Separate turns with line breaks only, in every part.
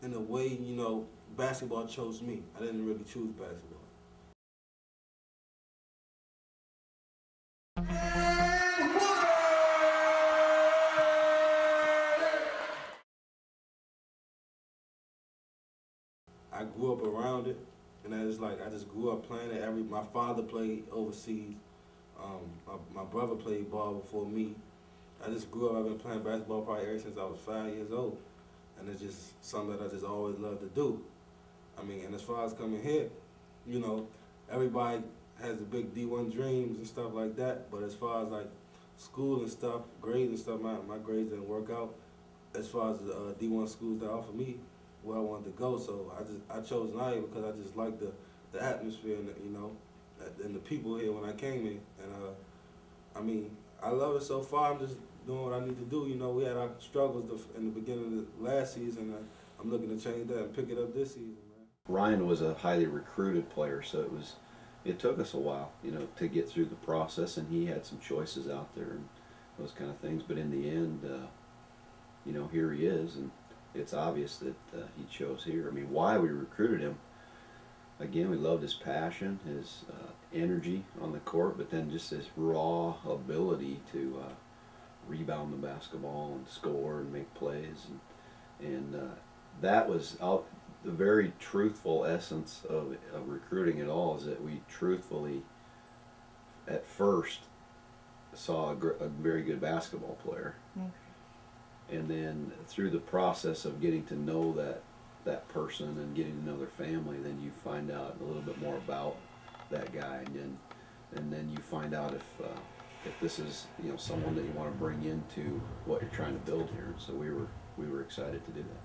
in a way, you know, basketball chose me. I didn't really choose basketball. I grew up around it, and I just grew up playing it. My father played overseas. My brother played ball before me. I just grew up. I've been playing basketball probably ever since I was 5 years old, and it's just something that I just always loved to do. I mean, and as far as coming here, you know, everybody has the big D1 dreams and stuff like that. But as far as like school and stuff, grades and stuff, my grades didn't work out. As far as the D1 schools that offer me where I wanted to go, so I chose Nyack because I just liked the atmosphere and and the people here when I came here. And I mean, I love it so far. I'm just doing what I need to do. You know, we had our struggles in the beginning of the last season. I'm looking to change that and pick it up this season, man.
Ryan was a highly recruited player, so it took us a while, you know, to get through the process, and he had some choices out there and those kind of things. But in the end, you know, here he is, and it's obvious that he chose here. I mean, why we recruited him, again, we loved his passion, his energy on the court, but then just his raw ability to rebound the basketball and score and make plays, and that was the very truthful essence of recruiting it all, is that we truthfully at first saw a very good basketball player. Okay. And then through the process of getting to know that person and getting to know their family, then you find out a little bit more about that guy, and then you find out if this is, you know, someone that you want to bring into what you're trying to build here. So we were excited to do that.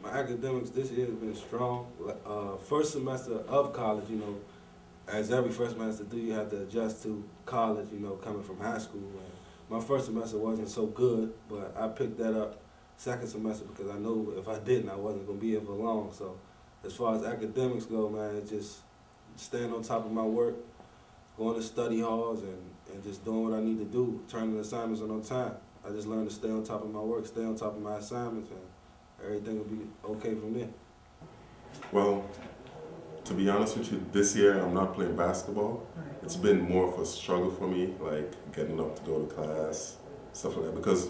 My academics this year has been strong. First semester of college, you know, as every first semester do, you have to adjust to college, you know, coming from high school. And my first semester wasn't so good, but I picked that up second semester because I knew if I didn't, I wasn't going to be here for long. So as far as academics go, man, it's just staying on top of my work, going to study halls, and just doing what I need to do, turning assignments in on time. I just learned to stay on top of my work, stay on top of my assignments, and everything will be okay from there.
Well, to be honest with you, this year I'm not playing basketball. It's been more of a struggle for me, like getting up to go to class, stuff like that. Because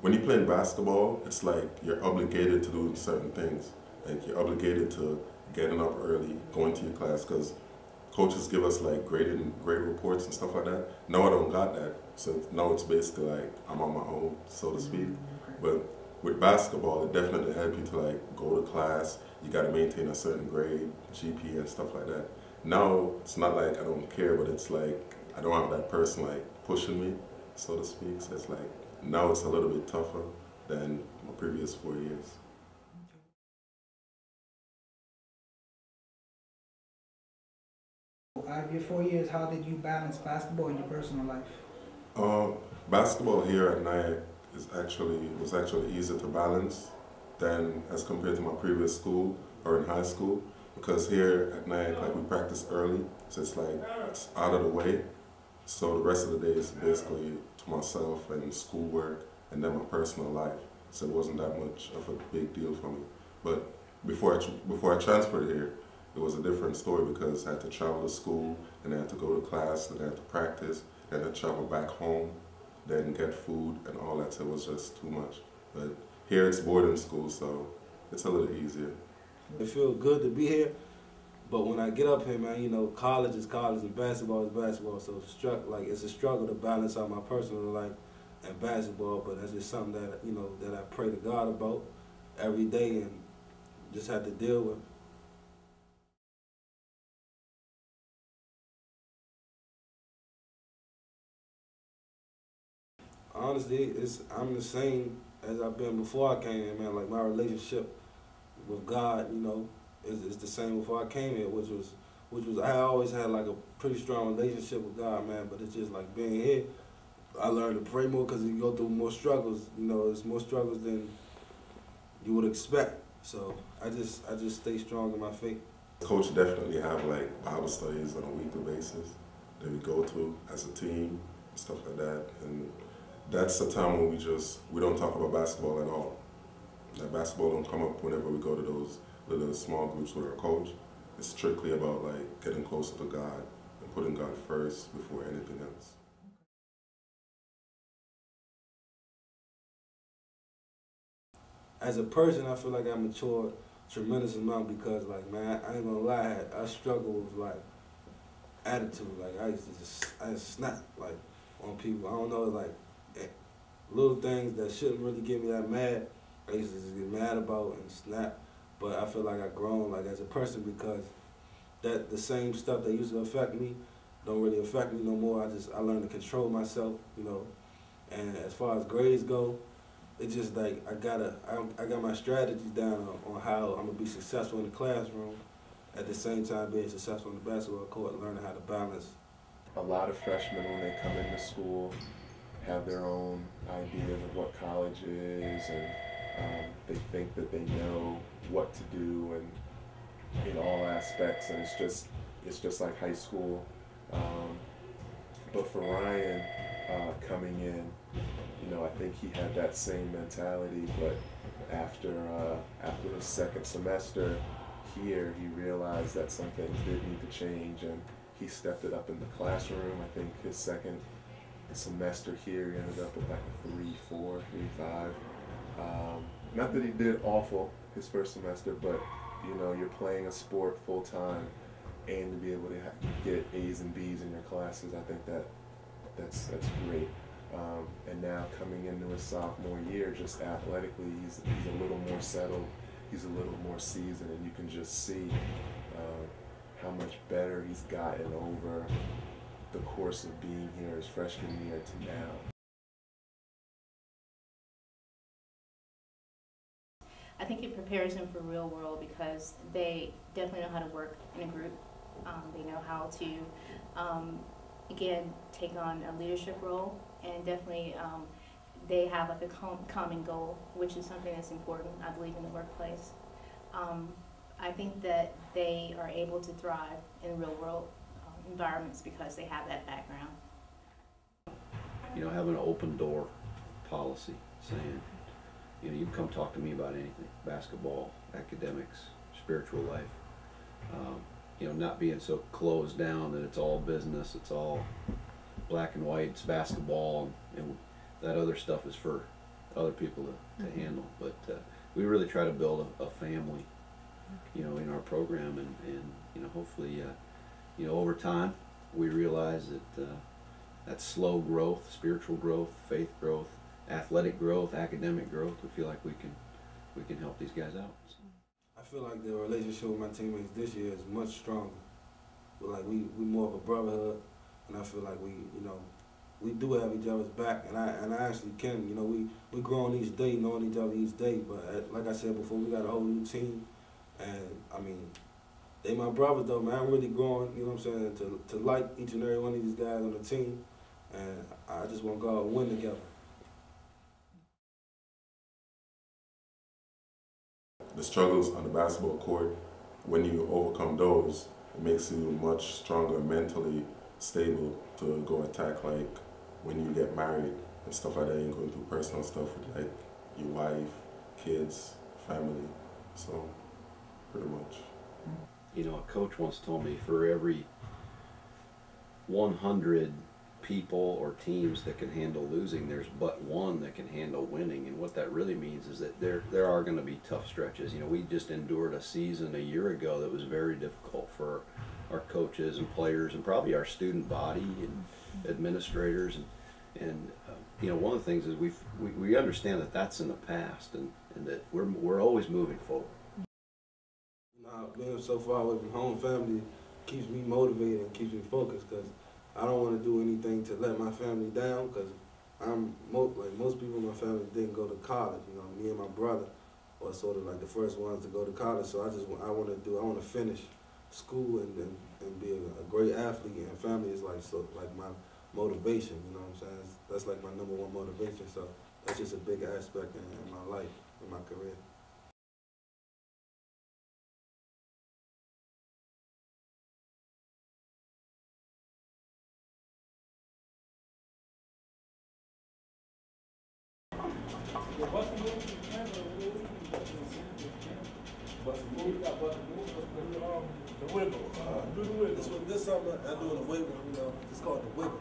when you're playing basketball, it's like you're obligated to do certain things. Like you're obligated to getting up early, going to your class, because coaches give us like grade reports and stuff like that. Now I don't got that, so now it's basically like I'm on my own, so to speak. But with basketball, it definitely helps you to like go to class. You got to maintain a certain grade, GP, and stuff like that. Now it's not like I don't care, but it's like I don't have that person like pushing me, so to speak. So it's like now it's a little bit tougher than my previous 4 years.
Out of your 4 years, how did you balance basketball in your personal life?
Basketball here at Nyack was actually easier to balance than as compared to my previous school or in high school, because here at Nyack, like, we practice early, so it's like it's out of the way. So the rest of the day is basically to myself and schoolwork and then my personal life. So it wasn't that much of a big deal for me. But before I transferred here, it was a different story because I had to travel to school, and I had to go to class, and I had to practice, then I had to travel back home, then get food and all that. So it was just too much. But here it's boarding school, so it's a little easier.
It feels good to be here, but when I get up here, man, you know, college is college and basketball is basketball. So it's a struggle to balance out my personal life and basketball. But that's just something that, you know, that I pray to God about every day and just have to deal with. Honestly, I'm the same as I've been before I came here, man. Like, my relationship with God, you know, is the same before I came here, which was I always had like a pretty strong relationship with God, man. But it's just like being here, I learned to pray more because you go through more struggles. You know, it's more struggles than you would expect. So I just stay strong in my faith.
Coach definitely have like Bible studies on a weekly basis that we go to as a team, stuff like that. And that's a time when we don't talk about basketball at all. That basketball don't come up whenever we go to those little small groups with our coach. It's strictly about like getting closer to God and putting God first before anything else.
As a person, I feel like I matured tremendous amount because, like, man, I ain't gonna lie, I struggle with like attitude. Like, I just snap like on people. I don't know, like little things that shouldn't really get me that mad. I used to just get mad about and snap. But I feel like I've grown like as a person because that the same stuff that used to affect me don't really affect me no more. I learned to control myself, you know. And as far as grades go, it's just like I got my strategies down on how I'm gonna be successful in the classroom, at the same time being successful on the basketball court, learning how to balance.
A lot of freshmen, when they come into school, have their own ideas of what college is, and they think that they know what to do and in all aspects, and it's just like high school. But for Ryan, coming in, you know, I think he had that same mentality, but after his second semester here, he realized that some things did need to change, and he stepped it up in the classroom. I think his second semester here, he ended up with like a 3.4, 3.5. Not that he did awful his first semester, but you know, you're playing a sport full time, and to be able to get A's and B's in your classes, I think that's great. And now coming into his sophomore year, just athletically, he's a little more settled, he's a little more seasoned, and you can just see how much better he's gotten over the course of being here his freshman year to now.
I think it prepares them for real world because they definitely know how to work in a group. They know how to, again, take on a leadership role, and definitely they have like a common goal, which is something that's important, I believe, in the workplace. I think that they are able to thrive in real world environments because they have that background.
You know, having an open door policy, saying, you know, you can come talk to me about anything, basketball, academics, spiritual life. You know, not being so closed down that it's all business, it's all black and white, it's basketball, and that other stuff is for other people to handle. But we really try to build a family, you know, in our program, and you know, hopefully, you know, over time, we realize that that slow growth, spiritual growth, faith growth, athletic growth, academic growth, we feel like we can help these guys out. So.
I feel like the relationship with my teammates this year is much stronger. Like we more of a brotherhood, and I feel like we do have each other's back, and I actually can. You know, we growing each day, knowing each other each day. But like I said before, we got a whole new team, and I mean, they my brothers though, man. I'm really growing. You know what I'm saying? To like each and every one of these guys on the team, and I just want to go out and win together.
The struggles on the basketball court, when you overcome those, it makes you much stronger mentally stable to go attack, like when you get married and stuff like that, you're going through personal stuff with like your wife, kids, family, so pretty much.
You know, a coach once told me for every 100 people or teams that can handle losing, there's but one that can handle winning. And what that really means is that there are going to be tough stretches. You know, we just endured a season a year ago that was very difficult for our coaches and players, and probably our student body and administrators. And you know, one of the things is we understand that that's in the past, and that we're always moving forward.
Being so far away from home family keeps me motivated and keeps me focused, because I don't want to do anything to let my family down, because like most people in my family didn't go to college. You know, me and my brother are sort of like the first ones to go to college. So I want to finish school and be a great athlete, and family is like my motivation. You know what I'm saying? That's like my #1 motivation. So that's just a big aspect in my life, in my career. The wiggle. This summer I do the wiggle, you know, it's called the wiggle.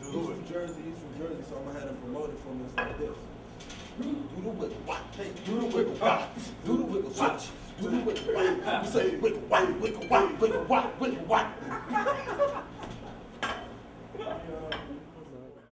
He's from Jersey, so I'm gonna have him promoted for me. It's like this. Do the wiggle, what? Hey, do the wiggle, what? Do the wiggle, switch. Do the wiggle, what? You say wiggle, what? Wiggle, what? Wiggle, what? Wiggle, what?